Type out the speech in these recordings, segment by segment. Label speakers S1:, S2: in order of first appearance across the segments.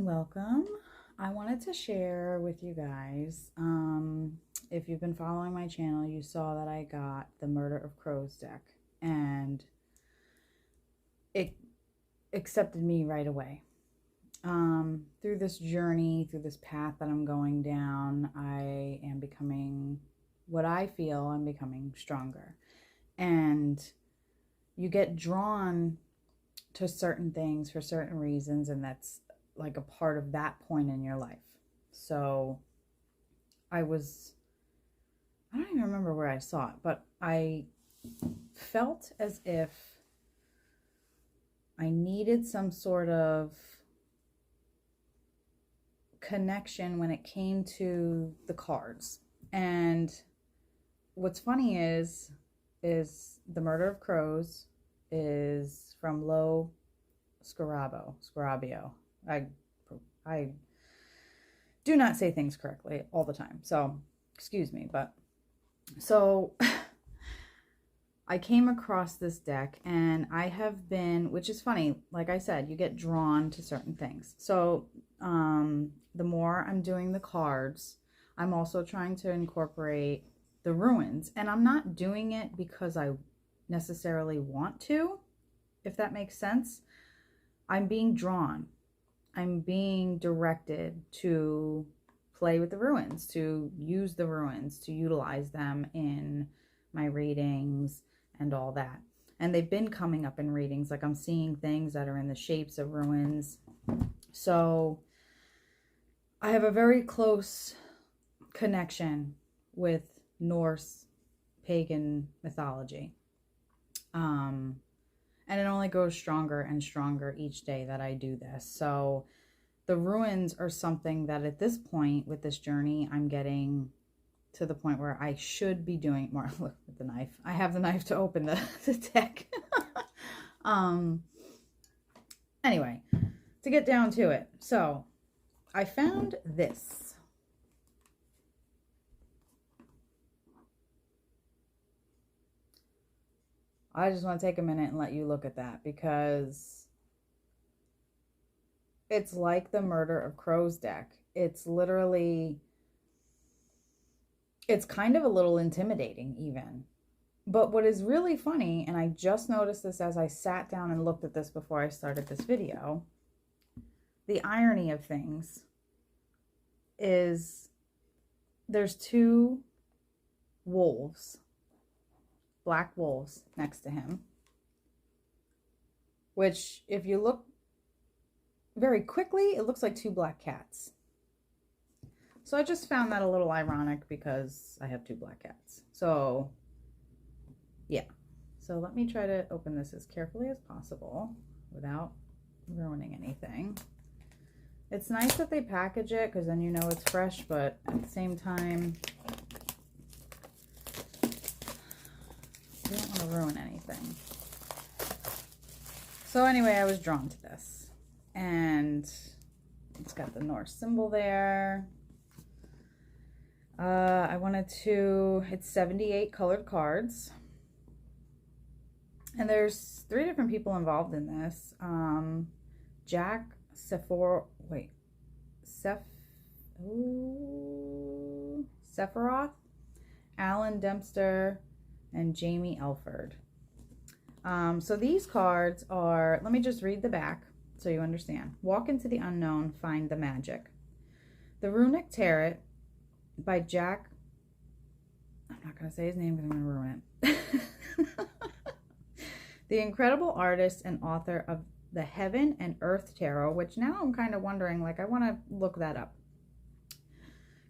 S1: and welcome. I wanted to share with you guys, if you've been following my channel, you saw that I got the Murder of Crows deck, and it accepted me right away. Through this journey, through this path that I'm going down, I am becoming what I feel I'm becoming stronger. And you get drawn to certain things for certain reasons, and that's like a part of that point in your life. So I don't even remember where I saw it, but I felt as if I needed some sort of connection when it came to the cards. And what's funny is the Murder of Crows is from Lo Scarabeo. I do not say things correctly all the time, so excuse me. But so I came across this deck, and I have been, which is funny, like I said, you get drawn to certain things. So the more I'm doing the cards, I'm also trying to incorporate the ruins, and I'm not doing it because I necessarily want to, if that makes sense. I'm being drawn. I'm being directed to play with the ruins, to use the ruins, to utilize them in my readings and all that. And they've been coming up in readings. Like, I'm seeing things that are in the shapes of ruins. So I have a very close connection with Norse pagan mythology. And it only grows stronger and stronger each day that I do this. So the ruins are something that at this point with this journey, I'm getting to the point where I should be doing more. Look at the knife. I have the knife to open the deck. Anyway, to get down to it. So I found this. I just want to take a minute and let you look at that, because it's like the Murder of Crows deck. It's literally, it's kind of a little intimidating even. But what is really funny, and I just noticed this as I sat down and looked at this before I started this video, the irony of things is there's two wolves, black wolves next to him, which if you look very quickly, it looks like two black cats. So I just found that a little ironic because I have two black cats. So yeah, so let me try to open this as carefully as possible without ruining anything. It's nice that they package it, because then you know it's fresh, but at the same time, I don't want to ruin anything. So anyway, I was drawn to this, and it's got the Norse symbol there. It's 78 colored cards, and there's 3 different people involved in this. Jack Sephiroth, Alan Dempster, and Jamie Elford. So these cards are, let me just read the back so you understand. Walk into the unknown, find the magic. The Runic Tarot by Jack, I'm not going to say his name because I'm going to ruin it. The incredible artist and author of the Heaven and Earth Tarot, which now I'm kind of wondering, like, I want to look that up.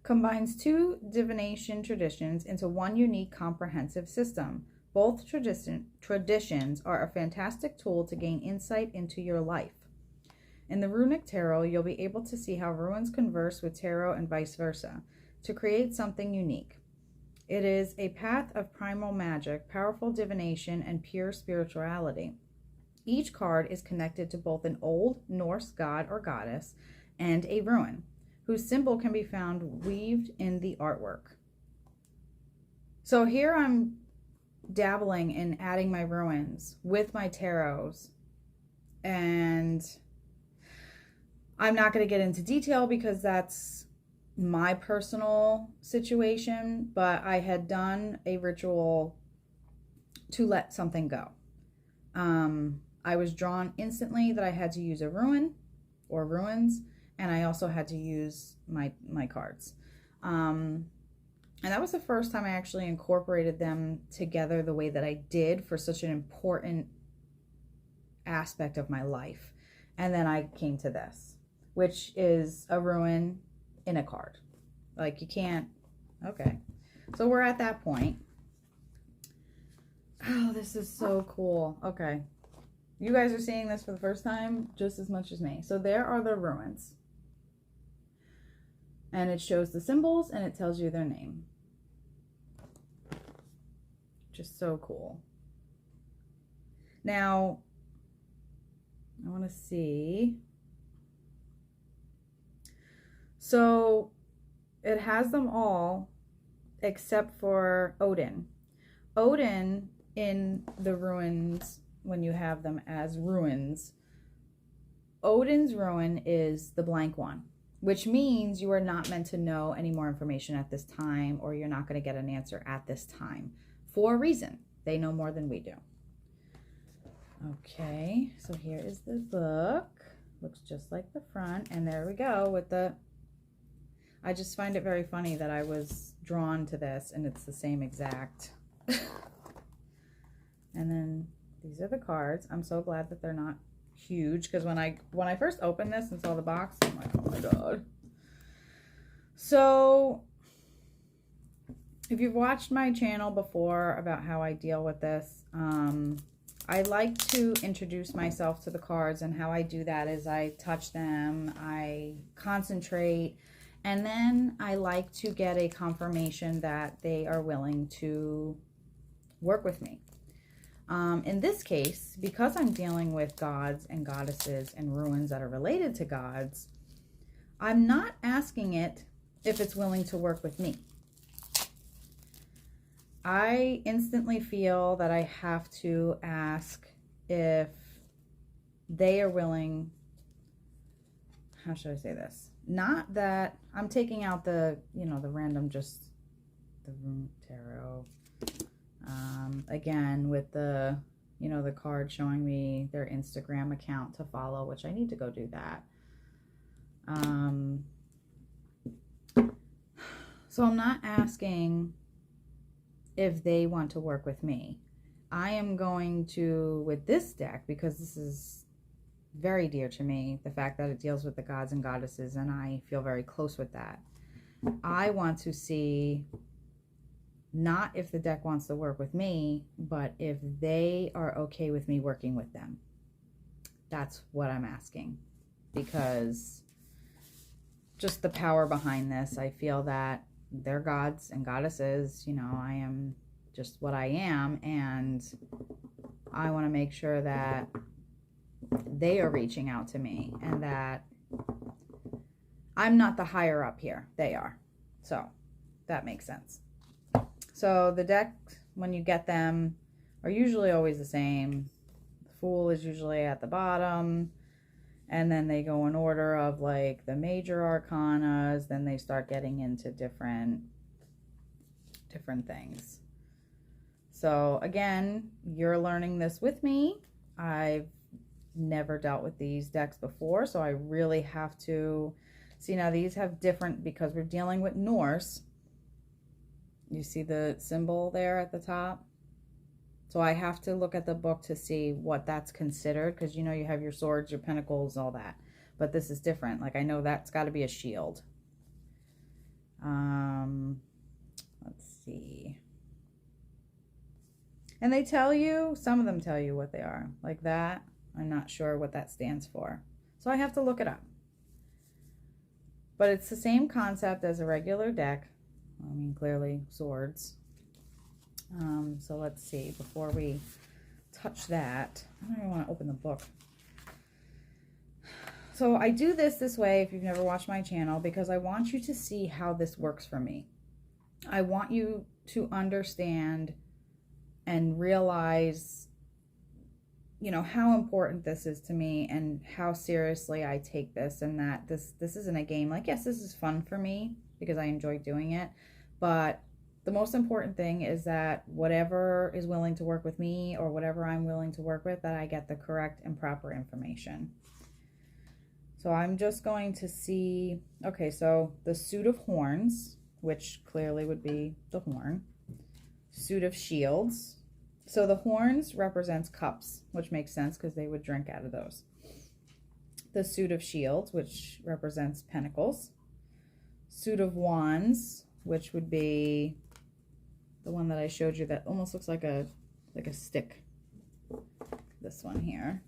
S1: Combines 2 divination traditions into one unique comprehensive system. Both traditions are a fantastic tool to gain insight into your life. In the Runic Tarot, you'll be able to see how ruins converse with tarot and vice versa to create something unique. It is a path of primal magic, powerful divination, and pure spirituality. Each card is connected to both an Old Norse god or goddess and a ruin, whose symbol can be found weaved in the artwork. So here I'm dabbling in adding my ruins with my tarots, and I'm not going to get into detail because that's my personal situation, but I had done a ritual to let something go. I was drawn instantly that I had to use a ruin or ruins, and I also had to use my cards. And that was the first time I actually incorporated them together the way that I did for such an important aspect of my life. And then I came to this, which is a ruin in a card. Like, you can't, okay. So we're at that point. Oh, this is so cool. Okay. You guys are seeing this for the first time just as much as me. So there are the ruins. And it shows the symbols and it tells you their name. Just so cool. Now, I want to see. So it has them all except for Odin. Odin in the ruins, when you have them as ruins, Odin's ruin is the blank one, which means you are not meant to know any more information at this time, or you're not going to get an answer at this time for a reason. They know more than we do. Okay, so here is the book. Looks just like the front, and there we go with the, I just find it very funny that I was drawn to this and it's the same exact. And then these are the cards. I'm so glad that they're not huge, because when I first opened this and saw the box, I'm like, oh my god. So if you've watched my channel before about how I deal with this, I like to introduce myself to the cards, and how I do that is I touch them, I concentrate, and then I like to get a confirmation that they are willing to work with me. In this case, because I'm dealing with gods and goddesses and ruins that are related to gods, I'm not asking it if it's willing to work with me. I instantly feel that I have to ask if they are willing, how should I say this? Not that I'm taking out the, the random, just the Runic Tarot. Again, with the, the card showing me their Instagram account to follow, which I need to go do that. So I'm not asking if they want to work with me. I am going to, with this deck, because this is very dear to me, the fact that it deals with the gods and goddesses, and I feel very close with that. I want to see not if the deck wants to work with me, but if they are okay with me working with them. That's what I'm asking, because just the power behind this, I feel that they're gods and goddesses, I am just what I am, and I want to make sure that they are reaching out to me, and that I'm not the higher up here, they are. So that makes sense. So the decks, when you get them, are usually always the same. The Fool is usually at the bottom, and then they go in order of like the major arcanas, then they start getting into different things. So again, you're learning this with me. I've never dealt with these decks before, so I really have to see. Now these have different, because we're dealing with Norse. You see the symbol there at the top? So I have to look at the book to see what that's considered, because you have your swords, your pentacles, all that. But this is different. Like, I know that's got to be a shield. Let's see. And they tell you, some of them tell you what they are. Like that, I'm not sure what that stands for. So I have to look it up. But it's the same concept as a regular deck. I mean, clearly swords. So let's see, before we touch that, I don't even want to open the book. So I do this way, if you've never watched my channel, because I want you to see how this works for me. I want you to understand and realize you know, how important this is to me and how seriously I take this, and that this isn't a game. Like, yes, this is fun for me because I enjoy doing it, but the most important thing is that whatever is willing to work with me, or whatever I'm willing to work with, that I get the correct and proper information. So I'm just going to see, okay, so the suit of horns, which clearly would be the horn, suit of shields. So the horns represents cups, which makes sense because they would drink out of those. The suit of shields, which represents pentacles. Suit of wands, which would be the one that I showed you that almost looks like a stick. This one here.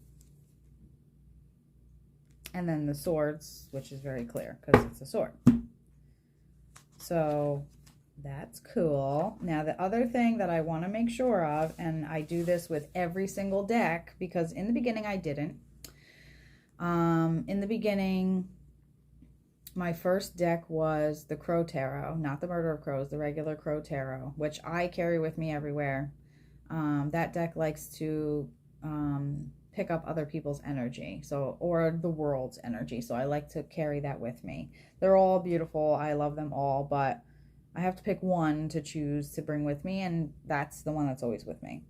S1: And then the swords, which is very clear because it's a sword. So that's cool. Now, the other thing that I want to make sure of, and I do this with every single deck, because in the beginning I didn't. In the beginning, my first deck was the Crow Tarot, not the Murder of Crows, the regular Crow Tarot, which I carry with me everywhere. That deck likes to pick up other people's energy, or the world's energy. So I like to carry that with me. They're all beautiful. I love them all, but I have to pick one to choose to bring with me, and that's the one that's always with me.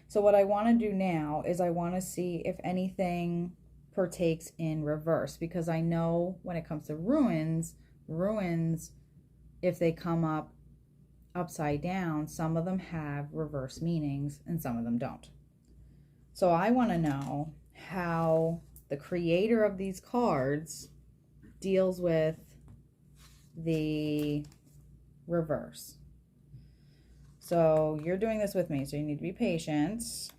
S1: So what I want to do now is I want to see if anything partakes in reverse, because I know when it comes to ruins, if they come up upside down, some of them have reverse meanings and some of them don't. So I want to know how the creator of these cards deals with the reverse. So you're doing this with me, so you need to be patient. Suit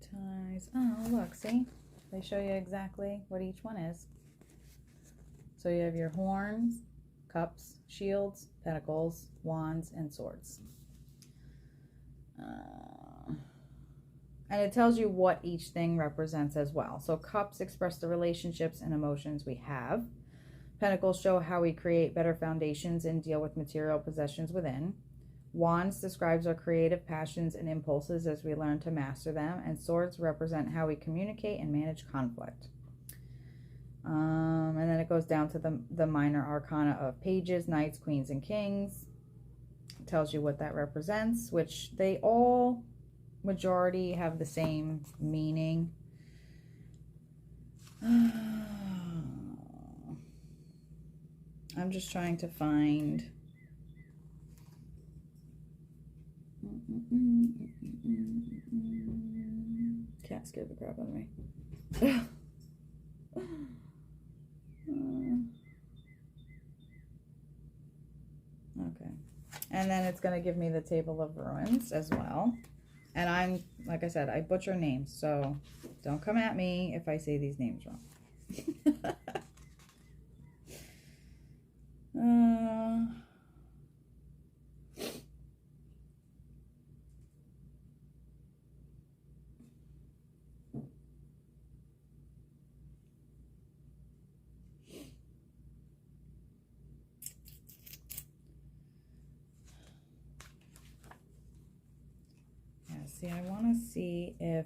S1: ties. Oh, look, see? They show you exactly what each one is. So you have your horns, cups, shields, pentacles, wands, and swords. And it tells you what each thing represents as well. So cups express the relationships and emotions we have. Pentacles show how we create better foundations and deal with material possessions within. Wands describes our creative passions and impulses as we learn to master them. And swords represent how we communicate and manage conflict. And then it goes down to the minor arcana of pages, knights, queens, and kings. It tells you what that represents, which they all, majority, have the same meaning. I'm just trying to find... Cat scared the crap out of me. Okay. And then it's going to give me the Table of Ruins as well. And I'm, like I said, I butcher names, so don't come at me if I say these names wrong. See, I want to see if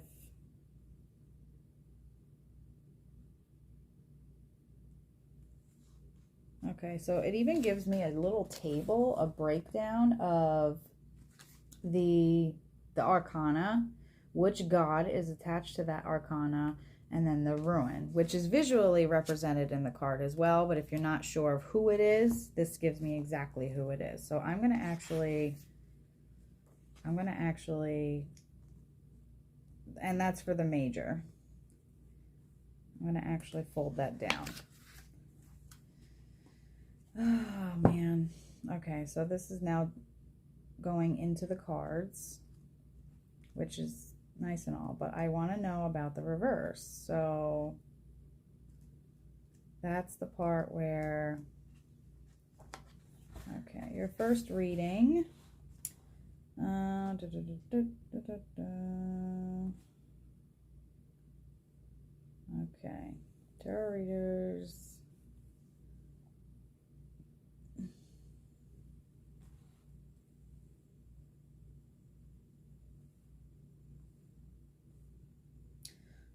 S1: okay, so it even gives me a little table, a breakdown of the arcana, which god is attached to that arcana, and then the ruin, which is visually represented in the card as well. But if you're not sure of who it is, this gives me exactly who it is. So I'm going to actually, and that's for the major. I'm going to actually fold that down. Oh, man. Okay, so this is now going into the cards, which is nice and all, but I want to know about the reverse. So that's the part where, okay, your first reading. Okay, tarot readers.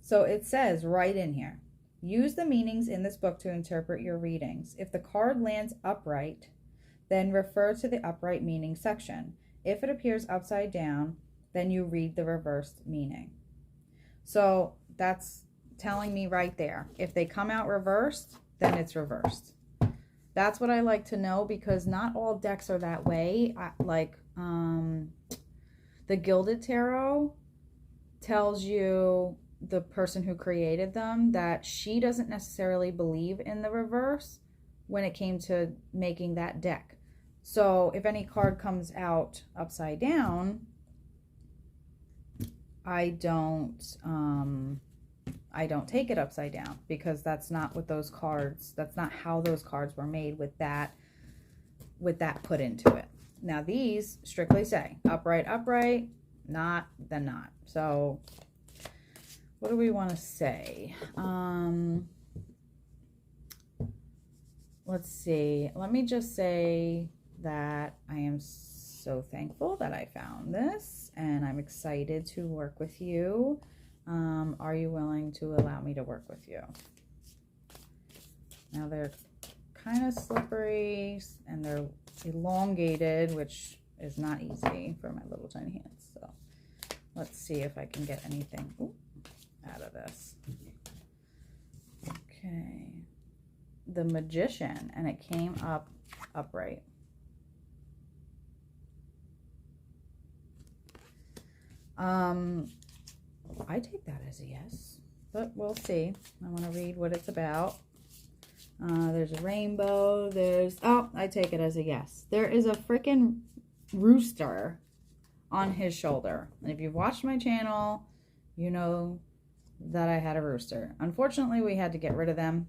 S1: So it says right in here, use the meanings in this book to interpret your readings. If the card lands upright, then refer to the upright meaning section. If it appears upside down, then you read the reversed meaning. So that's telling me right there. If they come out reversed, then it's reversed. That's what I like to know, because not all decks are that way. The Gilded Tarot tells you, the person who created them, that she doesn't necessarily believe in the reverse when it came to making that deck. So if any card comes out upside down, I don't take it upside down, because that's not what those cards, that's not how those cards were made with that put into it. Now these strictly say upright, upright, not, then not. So what do we want to say? Let's see. Let me just say that I am so thankful that I found this, and I'm excited to work with you. Are you willing to allow me to work with you? Now they're kind of slippery and they're elongated, which is not easy for my little tiny hands. So let's see if I can get anything out of this. Okay. The Magician, and it came up upright. I take that as a yes, but we'll see. I want to read what it's about. There's a rainbow. I take it as a yes. There is a freaking rooster on his shoulder. And if you've watched my channel, you know that I had a rooster. Unfortunately, we had to get rid of them.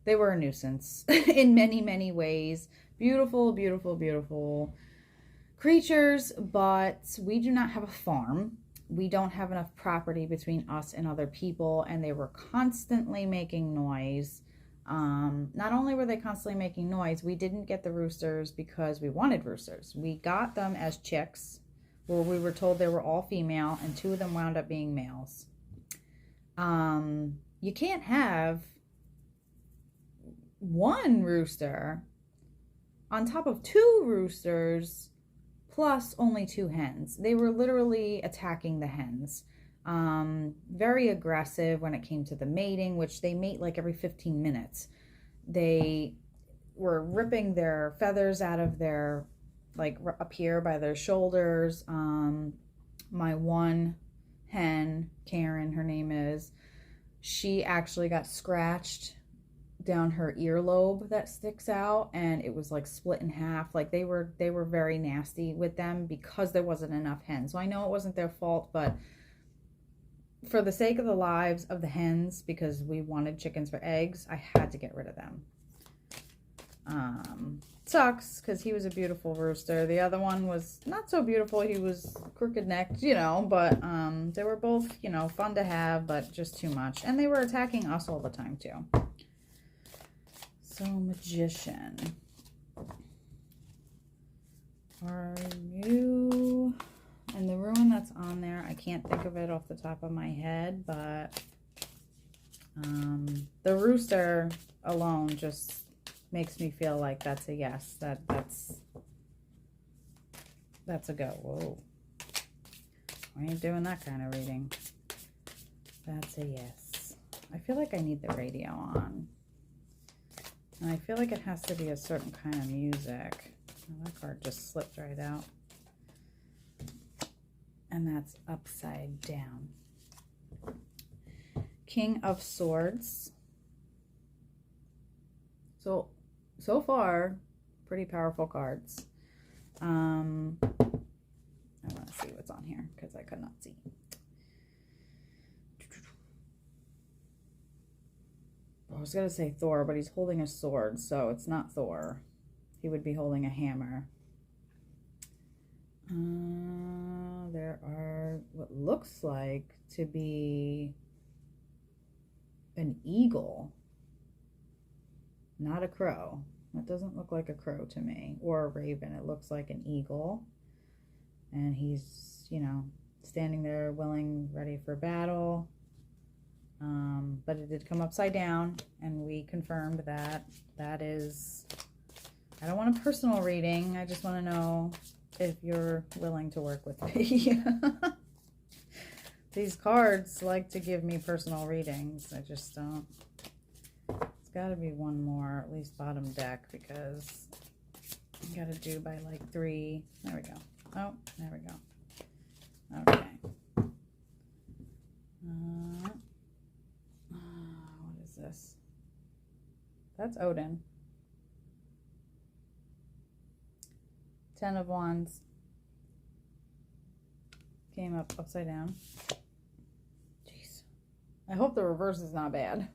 S1: They were a nuisance in many, many ways. Beautiful, beautiful, beautiful creatures, but we do not have a farm. We don't have enough property between us and other people, and they were constantly making noise. Not only were they constantly making noise, we didn't get the roosters because we wanted roosters. We got them as chicks, where we were told they were all female, and 2 of them wound up being males. You can't have 1 rooster on top of 2 roosters plus only 2 hens. They were literally attacking the hens. Very aggressive when it came to the mating, which they mate like every 15 minutes. They were ripping their feathers out of their, like up here by their shoulders. My one hen, Karen, her name is, she actually got scratched down her earlobe that sticks out, and it was like split in half. Like they were very nasty with them because there wasn't enough hens. So I know it wasn't their fault, but for the sake of the lives of the hens, because we wanted chickens for eggs, I had to get rid of them. Sucks because he was a beautiful rooster. The other one was not so beautiful. He was crooked necked, you know, but they were both, you know, fun to have, but just too much. And they were attacking us all the time too. So, Magician, are you, and the rune that's on there, I can't think of it off the top of my head, but the rooster alone just makes me feel like that's a yes. That's a go. Whoa. I ain't doing that kind of reading. That's a yes. I feel like I need the radio on. And I feel like it has to be a certain kind of music. Oh, that card just slipped right out. And that's upside down. King of Swords. So far, pretty powerful cards. I want to see what's on here because I could not see. I was going to say Thor, but he's holding a sword, so it's not Thor. He would be holding a hammer. there are what looks like to be an eagle, not a crow. That doesn't look like a crow to me, or a raven. It looks like an eagle. And he's, you know, standing there willing, ready for battle. But it did come upside down, and we confirmed that that is, I don't want a personal reading. I just want to know if you're willing to work with me. These cards like to give me personal readings. I just don't. It's got to be one more, at least bottom deck, because I got to do by like 3. There we go. Oh, there we go. Okay. What is this? That's Odin. 10 of Wands. Came up upside down. Jeez. I hope the reverse is not bad.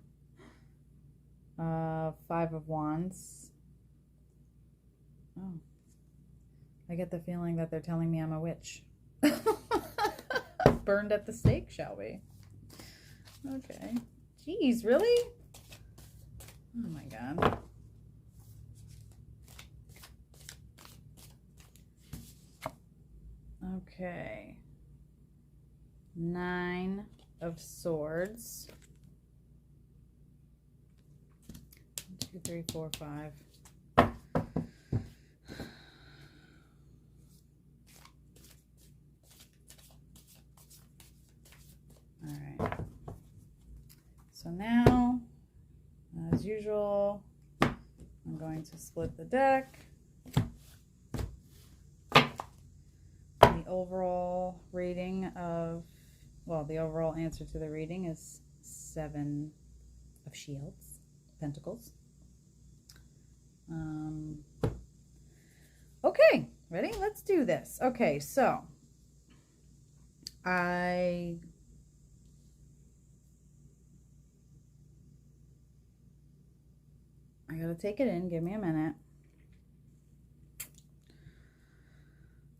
S1: 5 of Wands. Oh. I get the feeling that they're telling me I'm a witch. Burned at the stake, shall we? Okay. Jeez, really? Oh my God. Okay. 9 of Swords. 1, 2, 3, 4, 5. All right. So now, as usual, I'm going to split the deck. The overall reading of, well, the overall answer to the reading is 7 of Shields, Pentacles. Okay, ready? Let's do this. Okay, so I gotta take it in. Give me a minute.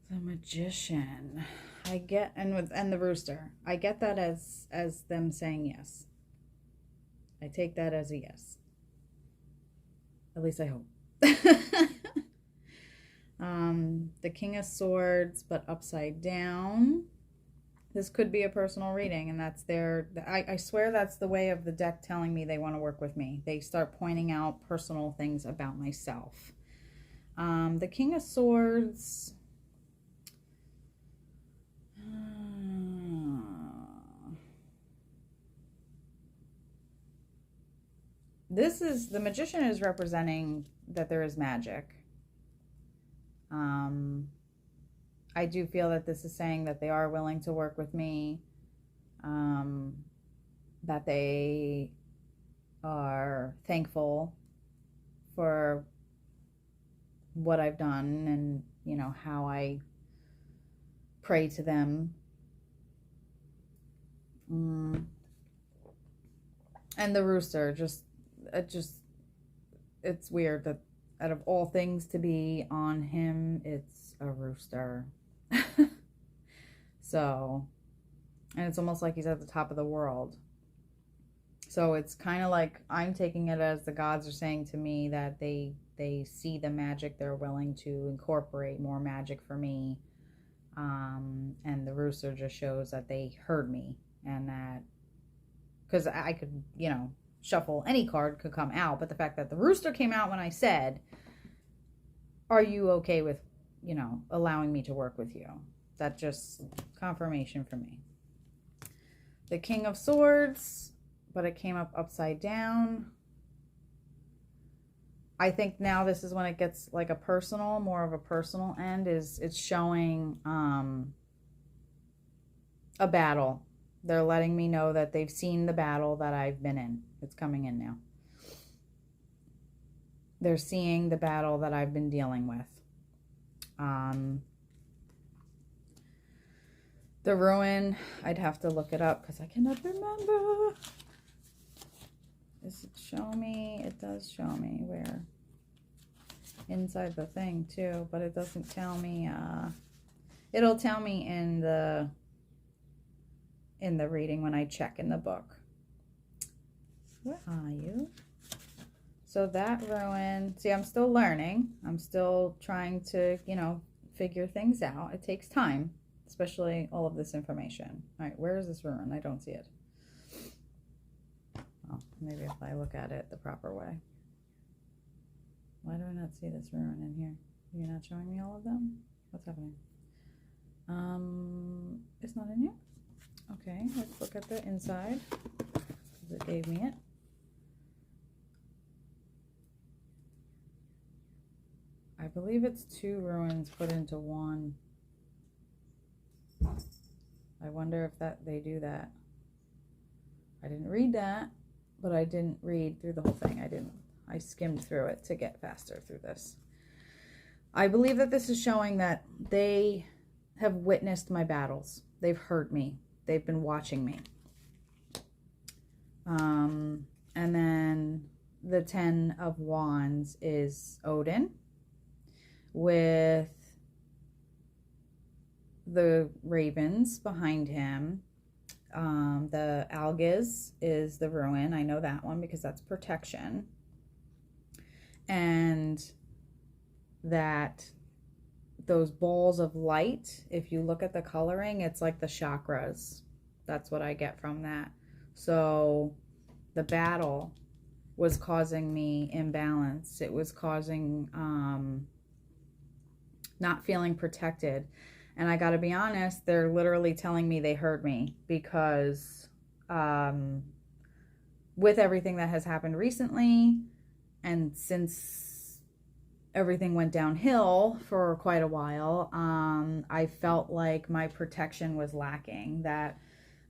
S1: The Magician. I get, and the Rooster. I get that as them saying yes. I take that as a yes. At least I hope. The King of Swords, but upside down. This could be a personal reading, and that's I swear that's the way of the deck telling me they want to work with me. They start pointing out personal things about myself. The King of Swords. The Magician is representing that there is magic. I do feel that this is saying that they are willing to work with me, that they are thankful for what I've done and, you know, how I pray to them. And the Rooster, it's weird that out of all things to be on him, it's a rooster. So, and it's almost like he's at the top of the world. So it's kind of like I'm taking it as the gods are saying to me that they see the magic, they're willing to incorporate more magic for me. And the rooster just shows that they heard me, and that, because I could, you know, shuffle, any card could come out, but the fact that the rooster came out when I said, are you okay with, you know, allowing me to work with you? That just confirmation for me. The King of Swords, but it came up upside down. I think now this is when it gets like more of a personal end, it's showing a battle. They're letting me know that they've seen the battle that I've been in. It's coming in now. They're seeing the battle that I've been dealing with. The Ruin, I'd have to look it up because I cannot remember. Does it show me? It does show me where. Inside the thing too, but it doesn't tell me. It'll tell me in the reading when I check in the book. Where are you? So that ruin, see, I'm still learning. I'm still trying to, you know, figure things out. It takes time, especially all of this information. All right, where is this ruin? I don't see it. Well, maybe if I look at it the proper way. Why do I not see this ruin in here? You're not showing me all of them? What's happening? It's not in here? Okay, let's look at the inside, because it gave me it. I believe it's 2 ruins put into one. I wonder if they do that. I didn't read that, but I didn't read through the whole thing. I skimmed through it to get faster through this. I believe that this is showing that they have witnessed my battles. They've heard me. They've been watching me. And then the 10 of Wands is Odin, with the ravens behind him. The Algiz is the ruin. I know that one because that's protection. And that those balls of light, if you look at the coloring, it's like the chakras. That's what I get from that. So the battle was causing me imbalance. It was causing not feeling protected. And I got to be honest, they're literally telling me they heard me, because with everything that has happened recently, and since everything went downhill for quite a while, I felt like my protection was lacking, that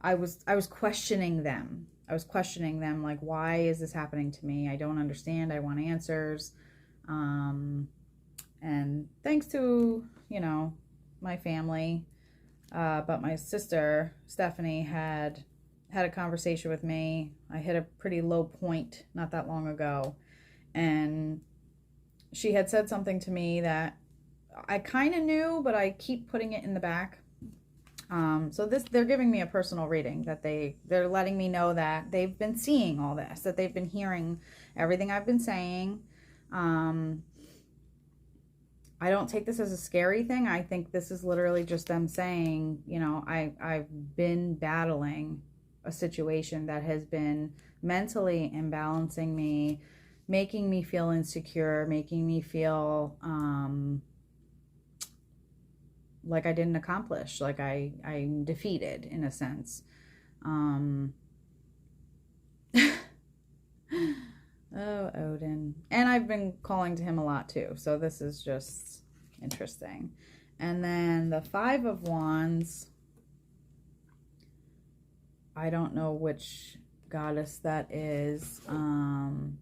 S1: I was questioning them. I was questioning them, like, why is this happening to me? I don't understand. I want answers. And thanks to, you know, my family, but my sister, Stephanie, had a conversation with me. I hit a pretty low point not that long ago. And she had said something to me that I kind of knew, but I keep putting it in the back. So they're giving me a personal reading, that they're letting me know that they've been seeing all this, that they've been hearing everything I've been saying. I don't take this as a scary thing. I think this is literally just them saying, you know, I've been battling a situation that has been mentally imbalancing me, making me feel insecure, making me feel like I didn't accomplish, like I'm defeated in a sense. Oh, Odin. And I've been calling to him a lot too, so this is just interesting. And then the 5 of Wands, I don't know which goddess that is, and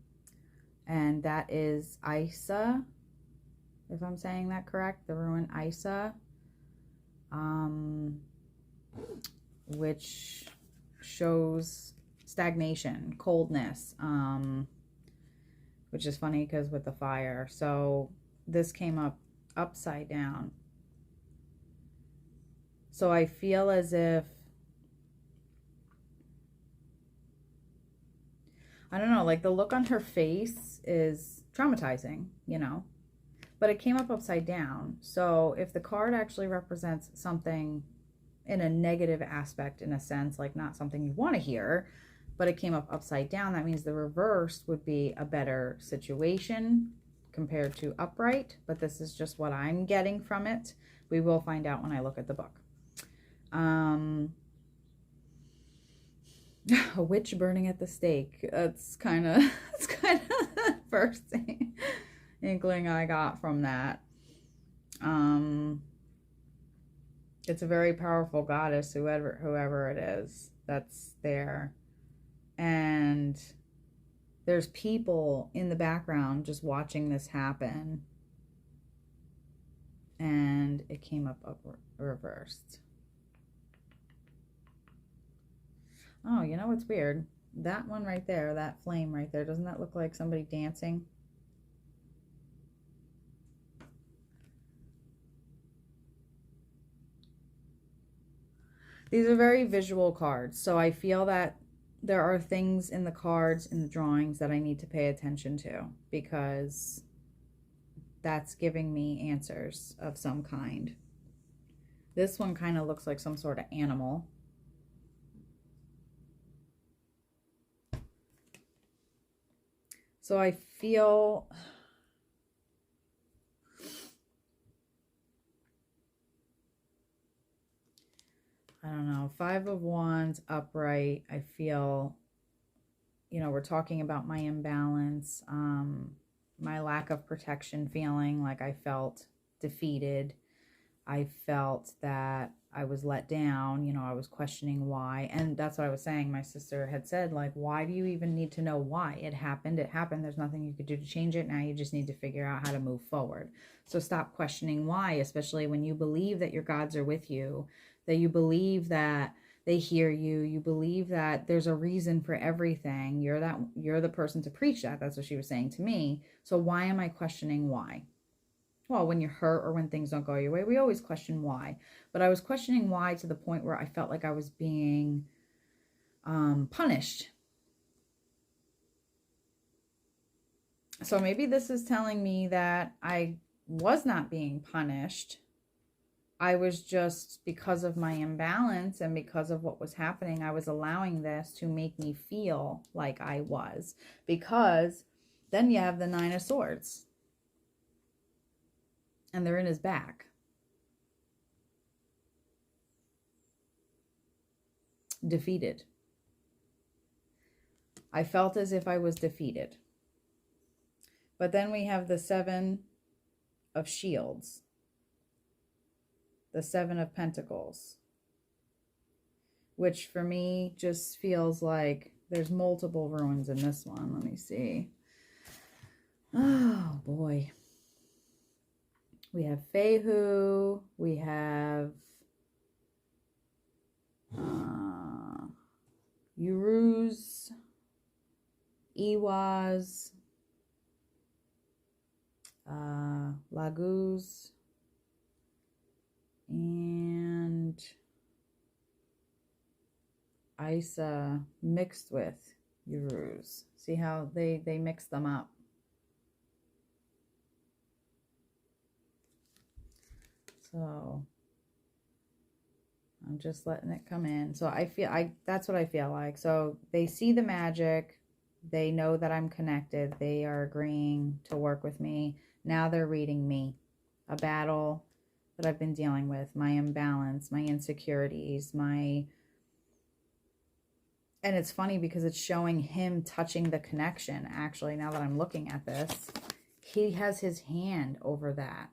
S1: that is Isa, if I'm saying that correct, the ruin Isa, which shows stagnation, coldness, which is funny because with the fire. So this came up upside down. So I feel as if, I don't know, like the look on her face is traumatizing, you know, but it came up upside down. So if the card actually represents something in a negative aspect, in a sense, like not something you want to hear, but it came up upside down, that means the reverse would be a better situation compared to upright. But this is just what I'm getting from it. We will find out when I look at the book. A witch burning at the stake. That's kind of the first inkling I got from that. It's a very powerful goddess, whoever it is that's there. And there's people in the background just watching this happen. And it came up reversed. Oh, you know what's weird? That one right there, that flame right there, doesn't that look like somebody dancing? These are very visual cards. So I feel that there are things in the cards, in the drawings, that I need to pay attention to, because that's giving me answers of some kind. This one kind of looks like some sort of animal. So I feel, I don't know, Five of Wands upright. I feel, you know, we're talking about my imbalance, my lack of protection, feeling like I felt defeated. I felt that I was let down. You know, I was questioning why. And that's what I was saying. My sister had said, like, why do you even need to know why? It happened. It happened. There's nothing you could do to change it. Now you just need to figure out how to move forward. So stop questioning why, especially when you believe that your gods are with you, that you believe that they hear you, you believe that there's a reason for everything. You're the person to preach that. That's what she was saying to me. So why am I questioning why? Well, when you're hurt or when things don't go your way, we always question why. But I was questioning why to the point where I felt like I was being punished. So maybe this is telling me that I was not being punished. I was just, because of my imbalance and because of what was happening, I was allowing this to make me feel like I was. Because then you have the Nine of Swords. And they're in his back. Defeated. I felt as if I was defeated. But then we have the Seven of Shields. The Seven of Pentacles. Which for me just feels like there's multiple ruins in this one. Let me see. Oh, boy. We have Fehu. We have Uruz, Iwaz, Laguz, and Isa mixed with Uruz. See how they mix them up. So I'm just letting it come in. So that's what I feel like. So they see the magic. They know that I'm connected. They are agreeing to work with me. Now they're reading me. A battle that I've been dealing with. My imbalance, my insecurities, and it's funny because it's showing him touching the connection. Actually, now that I'm looking at this, he has his hand over that.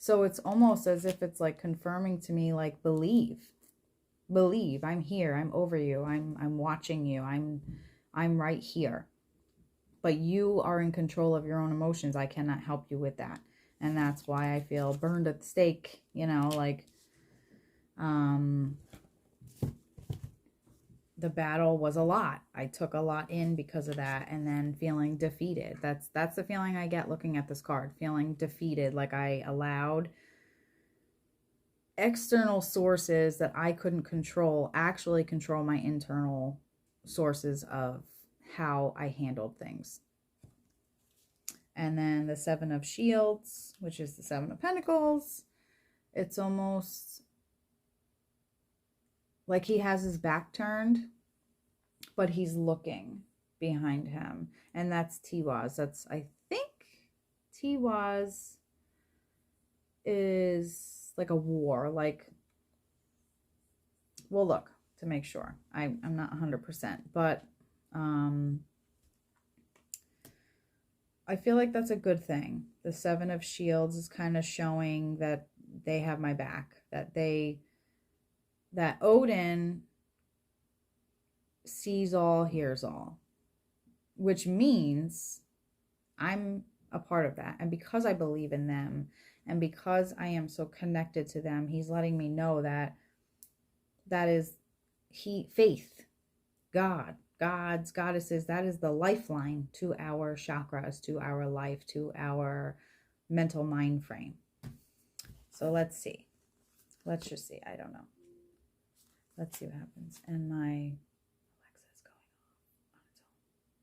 S1: So it's almost as if it's like confirming to me, like, believe, I'm here, I'm over you, I'm watching you, I'm right here. But you are in control of your own emotions. I cannot help you with that. And that's why I feel burned at the stake, you know, like, the battle was a lot. I took a lot in because of that, and then feeling defeated. That's the feeling I get looking at this card, feeling defeated, like I allowed external sources that I couldn't control actually control my internal sources of how I handled things. And then the Seven of Shields, which is the Seven of Pentacles. It's almost like he has his back turned, but he's looking behind him. And that's Tiwaz. I think Tiwaz is like a war. Like, we'll look to make sure. I'm not 100%. But I feel like that's a good thing. The Seven of Shields is kind of showing that they have my back. That Odin sees all, hears all, which means I'm a part of that. And because I believe in them and because I am so connected to them, he's letting me know that is faith, gods, goddesses, that is the lifeline to our chakras, to our life, to our mental mind frame. So let's see. Let's just see. I don't know. Let's see what happens. And my